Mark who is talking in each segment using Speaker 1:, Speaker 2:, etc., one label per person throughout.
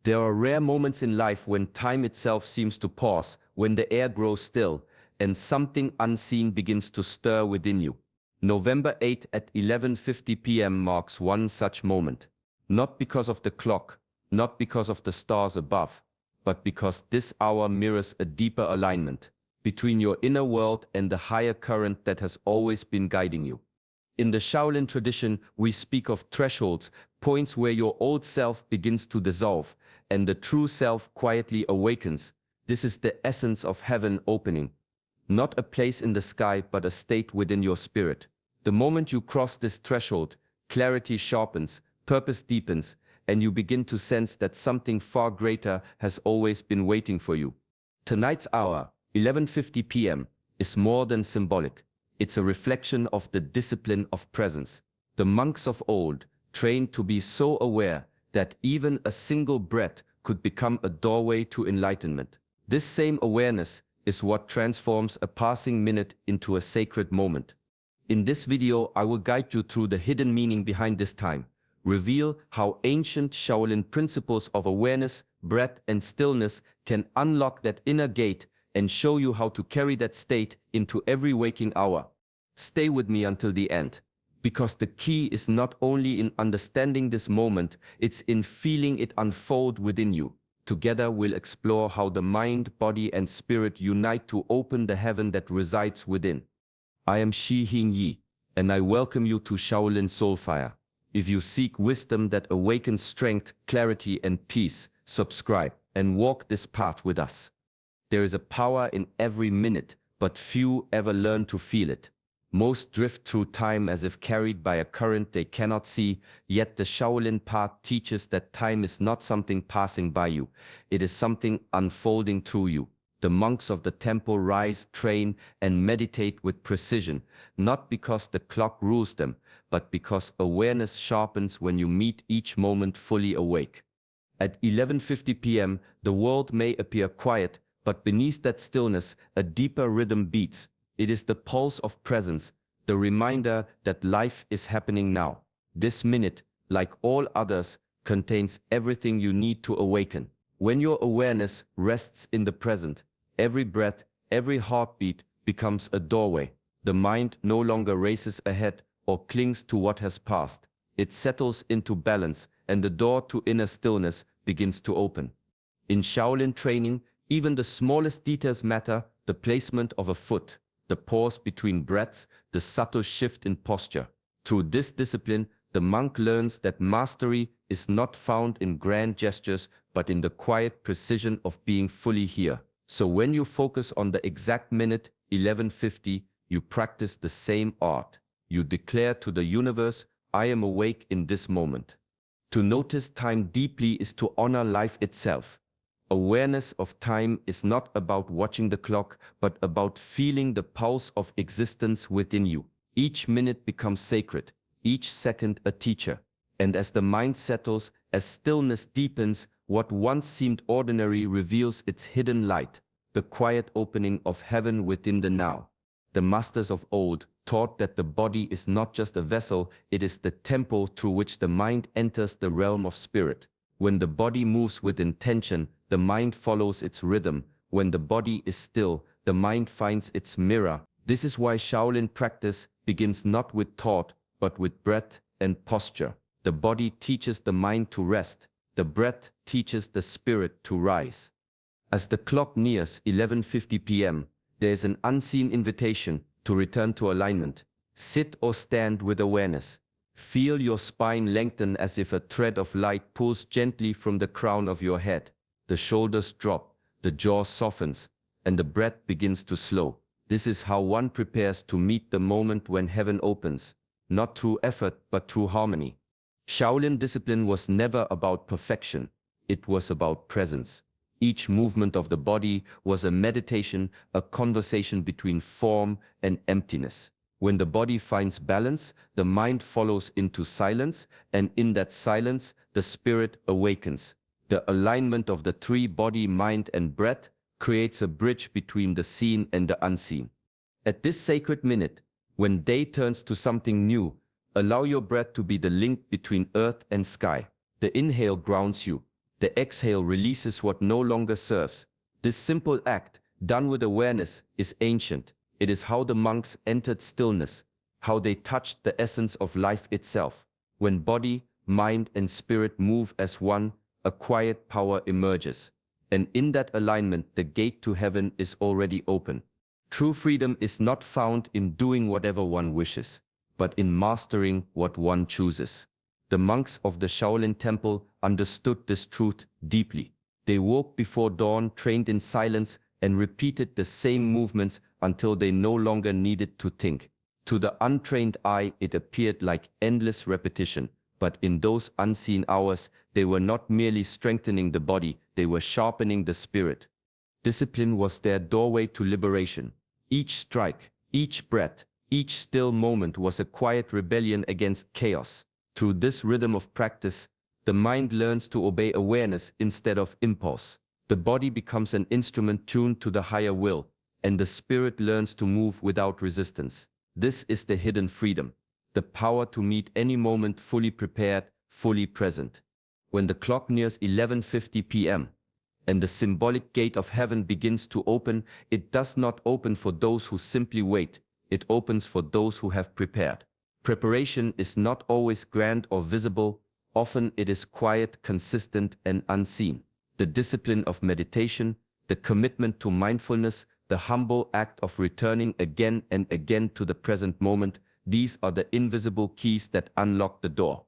Speaker 1: There are rare moments in life when time itself seems to pause, when the air grows still, and something unseen begins to stir within you. November 8 at 11:50 p.m. marks one such moment. Not because of the clock, not because of the stars above, but because this hour mirrors a deeper alignment between your inner world and the higher current that has always been guiding you. In the Shaolin tradition, we speak of thresholds, points where your old self begins to dissolve, and the true self quietly awakens. This is the essence of heaven opening. Not a place in the sky, but a state within your spirit. The moment you cross this threshold, clarity sharpens, purpose deepens, and you begin to sense that something far greater has always been waiting for you. Tonight's hour, 11:50 p.m., is more than symbolic. It's a reflection of the discipline of presence. The monks of old trained to be so aware that even a single breath could become a doorway to enlightenment. This same awareness is what transforms a passing minute into a sacred moment. In this video, I will guide you through the hidden meaning behind this time, reveal how ancient Shaolin principles of awareness, breath, and stillness can unlock that inner gate, and show you how to carry that state into every waking hour. Stay with me until the end, because the key is not only in understanding this moment, it's in feeling it unfold within you. Together we'll explore how the mind, body, and spirit unite to open the heaven that resides within. I am Shi Hing Yi, and I welcome you to Shaolin Soulfire. If you seek wisdom that awakens strength, clarity, and peace, subscribe and walk this path with us. There is a power in every minute, but few ever learn to feel it. Most drift through time as if carried by a current they cannot see, yet the Shaolin path teaches that time is not something passing by you. It is something unfolding through you. The monks of the temple rise, train, and meditate with precision, not because the clock rules them, but because awareness sharpens when you meet each moment fully awake. At 11:50 p.m., the world may appear quiet, but beneath that stillness, a deeper rhythm beats. It is the pulse of presence, the reminder that life is happening now. This minute, like all others, contains everything you need to awaken. When your awareness rests in the present, every breath, every heartbeat becomes a doorway. The mind no longer races ahead or clings to what has passed. It settles into balance, and the door to inner stillness begins to open. In Shaolin training, even the smallest details matter: the placement of a foot, the pause between breaths, the subtle shift in posture. Through this discipline, the monk learns that mastery is not found in grand gestures, but in the quiet precision of being fully here. So when you focus on the exact minute, 11:50, you practice the same art. You declare to the universe, I am awake in this moment. To notice time deeply is to honor life itself. Awareness of time is not about watching the clock, but about feeling the pulse of existence within you. Each minute becomes sacred, each second a teacher. And as the mind settles, as stillness deepens, what once seemed ordinary reveals its hidden light, the quiet opening of heaven within the now. The masters of old taught that the body is not just a vessel, it is the temple through which the mind enters the realm of spirit. When the body moves with intention, the mind follows its rhythm. When the body is still, the mind finds its mirror. This is why Shaolin practice begins not with thought, but with breath and posture. The body teaches the mind to rest. The breath teaches the spirit to rise. As the clock nears 11:50 p.m., there is an unseen invitation to return to alignment. Sit or stand with awareness. Feel your spine lengthen as if a thread of light pulls gently from the crown of your head. The shoulders drop, the jaw softens, and the breath begins to slow. This is how one prepares to meet the moment when heaven opens, not through effort but through harmony. Shaolin discipline was never about perfection, it was about presence. Each movement of the body was a meditation, a conversation between form and emptiness. When the body finds balance, the mind follows into silence, and in that silence, the spirit awakens. The alignment of the three: body, mind, and breath creates a bridge between the seen and the unseen. At this sacred minute, when day turns to something new, allow your breath to be the link between earth and sky. The inhale grounds you, The exhale releases what no longer serves. This simple act, done with awareness, is ancient. It is how the monks entered stillness, how they touched the essence of life itself. When body, mind, and spirit move as one, a quiet power emerges. And in that alignment, the gate to heaven is already open. True freedom is not found in doing whatever one wishes, but in mastering what one chooses. The monks of the Shaolin temple understood this truth deeply. They woke before dawn, trained in silence, and repeated the same movements until they no longer needed to think. To the untrained eye, it appeared like endless repetition, but in those unseen hours, they were not merely strengthening the body, they were sharpening the spirit. Discipline was their doorway to liberation. Each strike, each breath, each still moment was a quiet rebellion against chaos. Through this rhythm of practice, the mind learns to obey awareness instead of impulse. The body becomes an instrument tuned to the higher will, and the spirit learns to move without resistance. This is the hidden freedom, the power to meet any moment fully prepared, fully present. When the clock nears 11:50 p.m., and the symbolic gate of heaven begins to open, it does not open for those who simply wait, it opens for those who have prepared. Preparation is not always grand or visible, often it is quiet, consistent, and unseen. The discipline of meditation, the commitment to mindfulness, the humble act of returning again and again to the present moment, these are the invisible keys that unlock the door.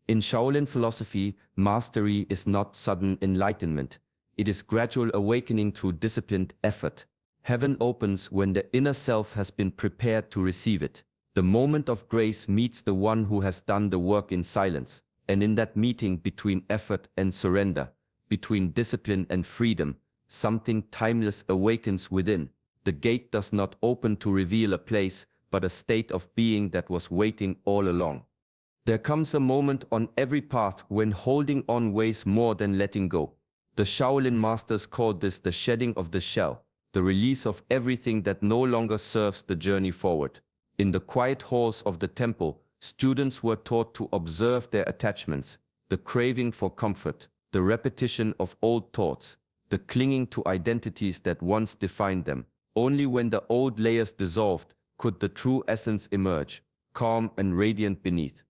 Speaker 1: In Shaolin philosophy, mastery is not sudden enlightenment. It is gradual awakening through disciplined effort. Heaven opens when the inner self has been prepared to receive it. The moment of grace meets the one who has done the work in silence, and in that meeting between effort and surrender, between discipline and freedom, something timeless awakens within. The gate does not open to reveal a place, but a state of being that was waiting all along. There comes a moment on every path when holding on weighs more than letting go. The Shaolin masters called this the shedding of the shell, the release of everything that no longer serves the journey forward. In the quiet halls of the temple, students were taught to observe their attachments, the craving for comfort, the repetition of old thoughts, the clinging to identities that once defined them. Only when the old layers dissolved could the true essence emerge, calm and radiant beneath.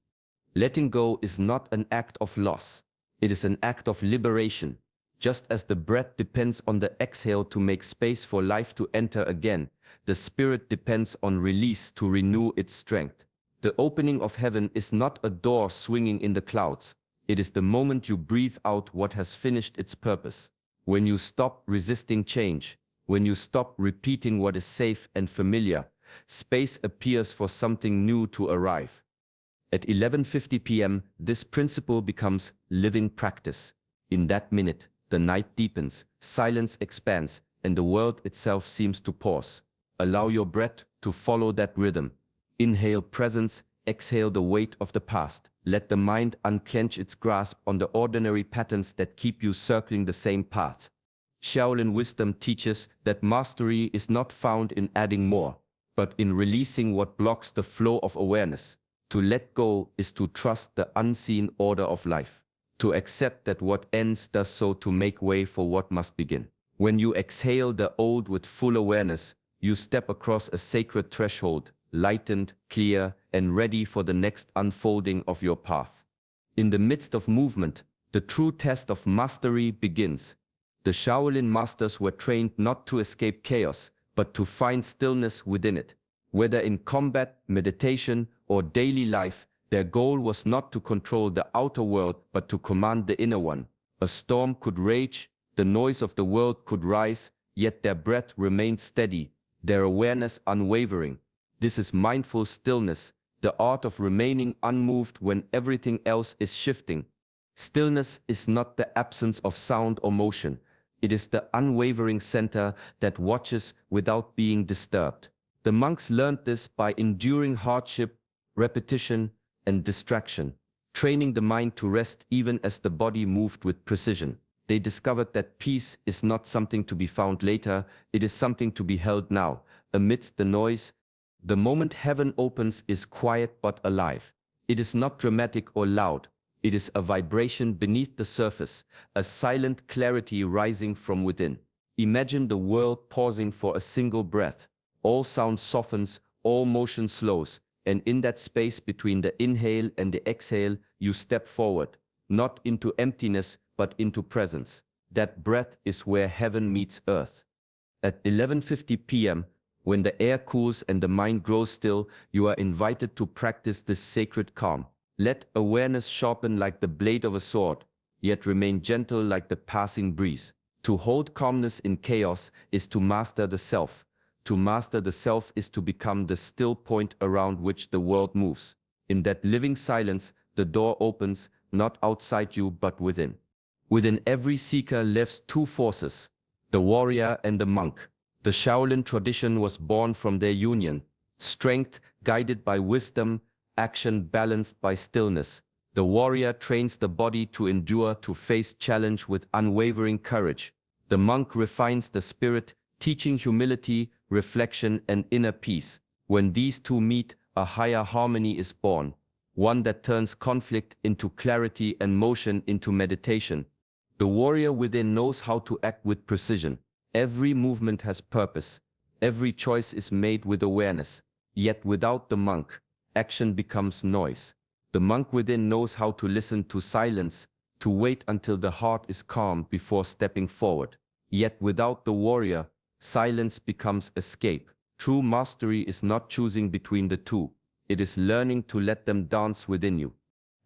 Speaker 1: Letting go is not an act of loss. It is an act of liberation. Just as the breath depends on the exhale to make space for life to enter again, the spirit depends on release to renew its strength. The opening of heaven is not a door swinging in the clouds. It is the moment you breathe out what has finished its purpose. When you stop resisting change, when you stop repeating what is safe and familiar, space appears for something new to arrive. At 11:50 p.m., this principle becomes living practice. In that minute, the night deepens, silence expands, and the world itself seems to pause. Allow your breath to follow that rhythm. Inhale presence, exhale the weight of the past. Let the mind unclench its grasp on the ordinary patterns that keep you circling the same path. Shaolin wisdom teaches that mastery is not found in adding more, but in releasing what blocks the flow of awareness. To let go is to trust the unseen order of life. To accept that what ends does so to make way for what must begin. When you exhale the old with full awareness, you step across a sacred threshold, lightened, clear, and ready for the next unfolding of your path. In the midst of movement, the true test of mastery begins. The Shaolin masters were trained not to escape chaos, but to find stillness within it. Whether in combat, meditation, or daily life, their goal was not to control the outer world, but to command the inner one. A storm could rage, the noise of the world could rise, yet their breath remained steady, their awareness unwavering. This is mindful stillness, the art of remaining unmoved when everything else is shifting. Stillness is not the absence of sound or motion. It is the unwavering center that watches without being disturbed. The monks learned this by enduring hardship, repetition, and distraction, training the mind to rest even as the body moved with precision. They discovered that peace is not something to be found later, it is something to be held now, amidst the noise. The moment heaven opens is quiet but alive. It is not dramatic or loud, It is a vibration beneath the surface, a silent clarity rising from within. Imagine the world pausing for a single breath. All sound softens, all motion slows, and in that space between the inhale and the exhale, you step forward, not into emptiness, but into presence. That breath is where heaven meets earth. At 11:50 p.m., when the air cools and the mind grows still, you are invited to practice this sacred calm. Let awareness sharpen like the blade of a sword, yet remain gentle like the passing breeze. To hold calmness in chaos is to master the self. To master the self is to become the still point around which the world moves. In that living silence, the door opens, not outside you but within. Within every seeker lives two forces, the warrior and the monk. The Shaolin tradition was born from their union, strength guided by wisdom, action balanced by stillness. The warrior trains the body to endure, to face challenge with unwavering courage. The monk refines the spirit, teaching humility, reflection, and inner peace. When these two meet, a higher harmony is born, one that turns conflict into clarity and motion into meditation. The warrior within knows how to act with precision. Every movement has purpose. Every choice is made with awareness. Yet without the monk, action becomes noise. The monk within knows how to listen to silence, to wait until the heart is calm before stepping forward. Yet without the warrior, silence becomes escape. True mastery is not choosing between the two. It is learning to let them dance within you.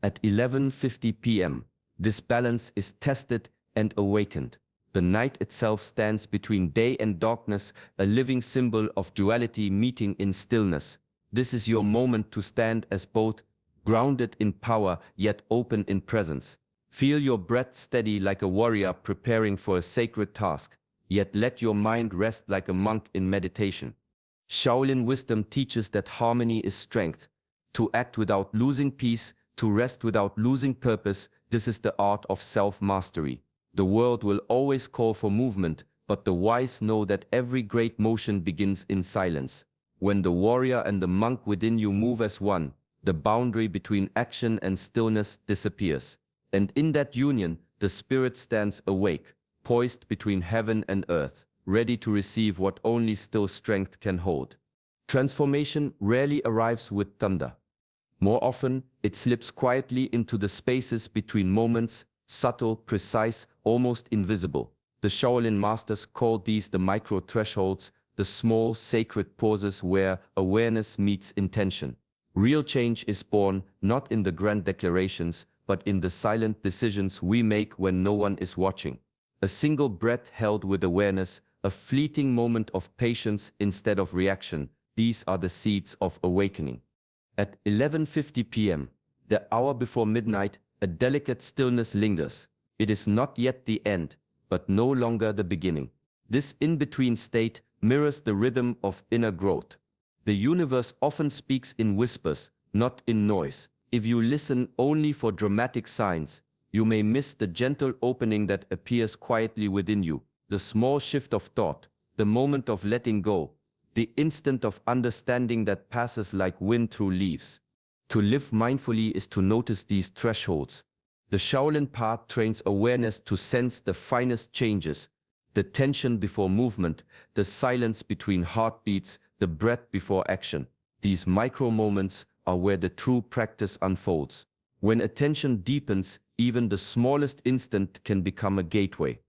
Speaker 1: At 11:50 p.m., this balance is tested and awakened. The night itself stands between day and darkness, a living symbol of duality meeting in stillness. This is your moment to stand as both, grounded in power yet open in presence. Feel your breath steady like a warrior preparing for a sacred task, yet let your mind rest like a monk in meditation. Shaolin wisdom teaches that harmony is strength. To act without losing peace, to rest without losing purpose, this is the art of self-mastery. The world will always call for movement, but the wise know that every great motion begins in silence. When the warrior and the monk within you move as one, the boundary between action and stillness disappears. And in that union, the spirit stands awake, poised between heaven and earth, ready to receive what only still strength can hold. Transformation rarely arrives with thunder. More often, it slips quietly into the spaces between moments, subtle, precise, almost invisible. The Shaolin masters called these the micro-thresholds, the small, sacred pauses where awareness meets intention. Real change is born not in the grand declarations, but in the silent decisions we make when no one is watching. A single breath held with awareness, a fleeting moment of patience instead of reaction, these are the seeds of awakening. At 11:50 p.m., the hour before midnight, a delicate stillness lingers. It is not yet the end, but no longer the beginning. This in-between state mirrors the rhythm of inner growth. The universe often speaks in whispers, not in noise. If you listen only for dramatic signs, you may miss the gentle opening that appears quietly within you, the small shift of thought, the moment of letting go, the instant of understanding that passes like wind through leaves. To live mindfully is to notice these thresholds. The Shaolin path trains awareness to sense the finest changes, the tension before movement, the silence between heartbeats, the breath before action. These micro moments are where the true practice unfolds. When attention deepens, even the smallest instant can become a gateway.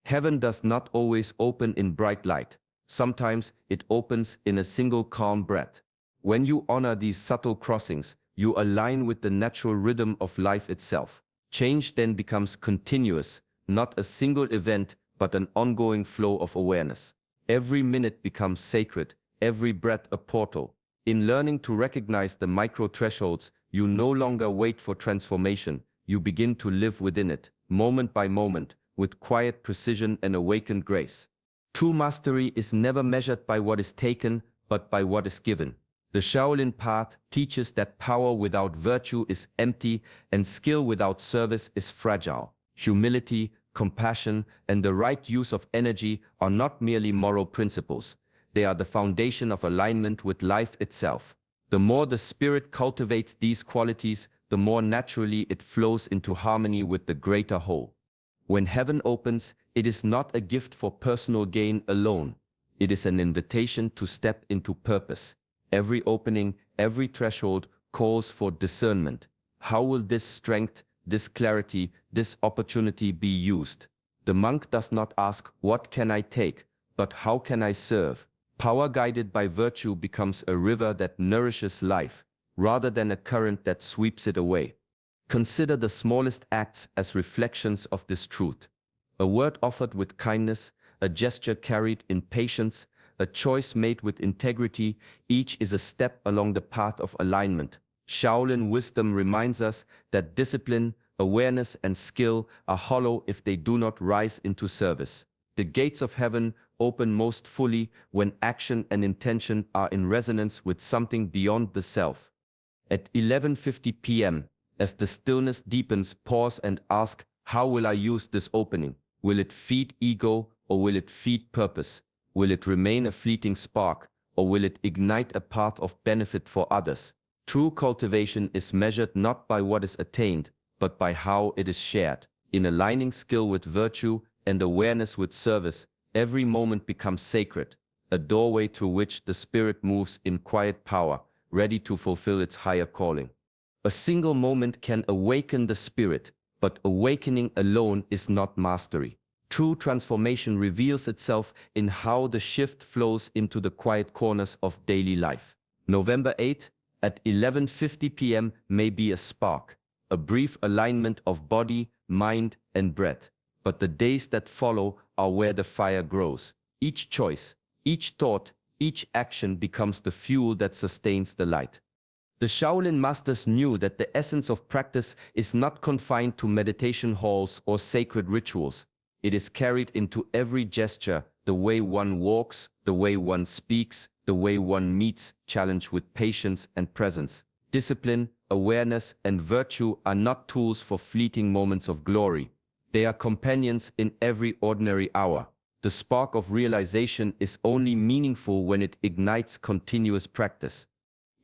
Speaker 1: Heaven does not always open in bright light. Sometimes it opens in a single calm breath. When you honor these subtle crossings, you align with the natural rhythm of life itself. Change then becomes continuous, not a single event, but an ongoing flow of awareness. Every minute becomes sacred, every breath a portal. In learning to recognize the micro-thresholds, you no longer wait for transformation, you begin to live within it, moment by moment, with quiet precision and awakened grace. True mastery is never measured by what is taken, but by what is given. The Shaolin path teaches that power without virtue is empty and skill without service is fragile. Humility, compassion, and the right use of energy are not merely moral principles. They are the foundation of alignment with life itself. The more the spirit cultivates these qualities, the more naturally it flows into harmony with the greater whole. When heaven opens, it is not a gift for personal gain alone. It is an invitation to step into purpose. Every opening, every threshold calls for discernment. How will this strength, this clarity, this opportunity be used? The monk does not ask, "What can I take?" but "How can I serve?" Power guided by virtue becomes a river that nourishes life, rather than a current that sweeps it away. Consider the smallest acts as reflections of this truth. A word offered with kindness, a gesture carried in patience, a choice made with integrity, each is a step along the path of alignment. Shaolin wisdom reminds us that discipline, awareness, and skill are hollow if they do not rise into service. The gates of heaven open most fully when action and intention are in resonance with something beyond the self. At 11:50 p.m., as the stillness deepens, pause and ask, how will I use this opening? Will it feed ego or will it feed purpose? Will it remain a fleeting spark or will it ignite a path of benefit for others? True cultivation is measured not by what is attained, but by how it is shared. In aligning skill with virtue and awareness with service, every moment becomes sacred, a doorway through which the spirit moves in quiet power, ready to fulfill its higher calling. A single moment can awaken the spirit, but awakening alone is not mastery. True transformation reveals itself in how the shift flows into the quiet corners of daily life. November 8 at 11:50 p.m. may be a spark, a brief alignment of body, mind, and breath. But the days that follow are where the fire grows. Each choice, each thought, each action becomes the fuel that sustains the light. The Shaolin masters knew that the essence of practice is not confined to meditation halls or sacred rituals. It is carried into every gesture, the way one walks, the way one speaks, the way one meets challenge with patience and presence. Discipline, awareness, and virtue are not tools for fleeting moments of glory. They are companions in every ordinary hour. The spark of realization is only meaningful when it ignites continuous practice.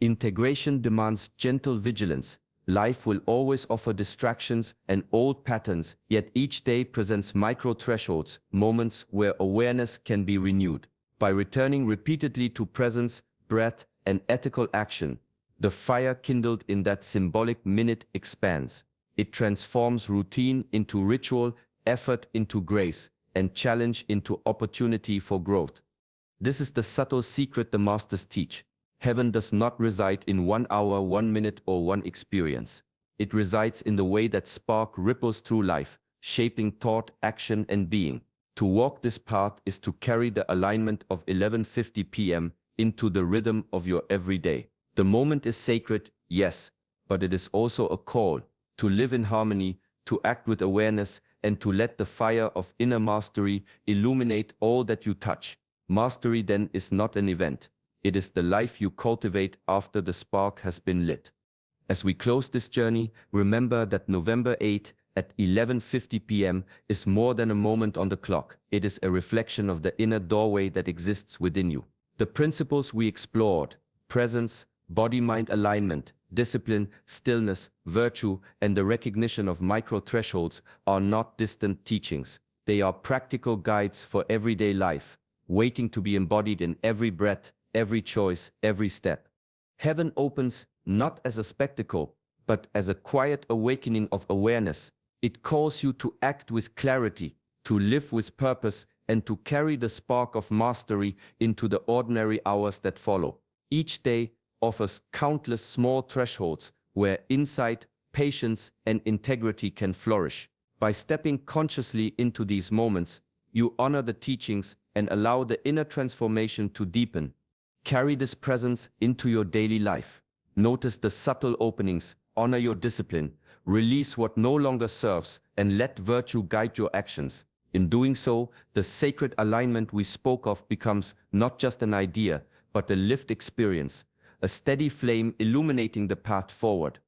Speaker 1: Integration demands gentle vigilance. Life will always offer distractions and old patterns, yet each day presents micro-thresholds, moments where awareness can be renewed. By returning repeatedly to presence, breath, and ethical action, the fire kindled in that symbolic minute expands. It transforms routine into ritual, effort into grace, and challenge into opportunity for growth. This is the subtle secret the masters teach. Heaven does not reside in 1 hour, 1 minute, or one experience. It resides in the way that spark ripples through life, shaping thought, action, and being. To walk this path is to carry the alignment of 11:50 p.m. into the rhythm of your everyday. The moment is sacred, yes, but it is also a call to live in harmony, to act with awareness, and to let the fire of inner mastery illuminate all that you touch. Mastery then is not an event. It is the life you cultivate after the spark has been lit. As we close this journey, remember that November 8 at 11:50 p.m. is more than a moment on the clock. It is a reflection of the inner doorway that exists within you. The principles we explored, presence, body-mind alignment, discipline, stillness, virtue, and the recognition of micro-thresholds are not distant teachings. They are practical guides for everyday life, waiting to be embodied in every breath, every choice, every step. Heaven opens not as a spectacle, but as a quiet awakening of awareness. It calls you to act with clarity, to live with purpose, and to carry the spark of mastery into the ordinary hours that follow. Each day offers countless small thresholds where insight, patience, and integrity can flourish. By stepping consciously into these moments, you honor the teachings and allow the inner transformation to deepen. Carry this presence into your daily life. Notice the subtle openings, honor your discipline, release what no longer serves, and let virtue guide your actions. In doing so, the sacred alignment we spoke of becomes not just an idea, but a lived experience, a steady flame illuminating the path forward.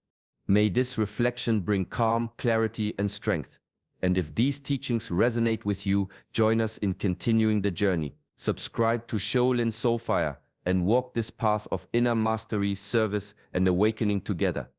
Speaker 1: May this reflection bring calm, clarity, and strength. And if these teachings resonate with you, join us in continuing the journey. Subscribe to Shaolin Soulfire and walk this path of inner mastery, service, and awakening together.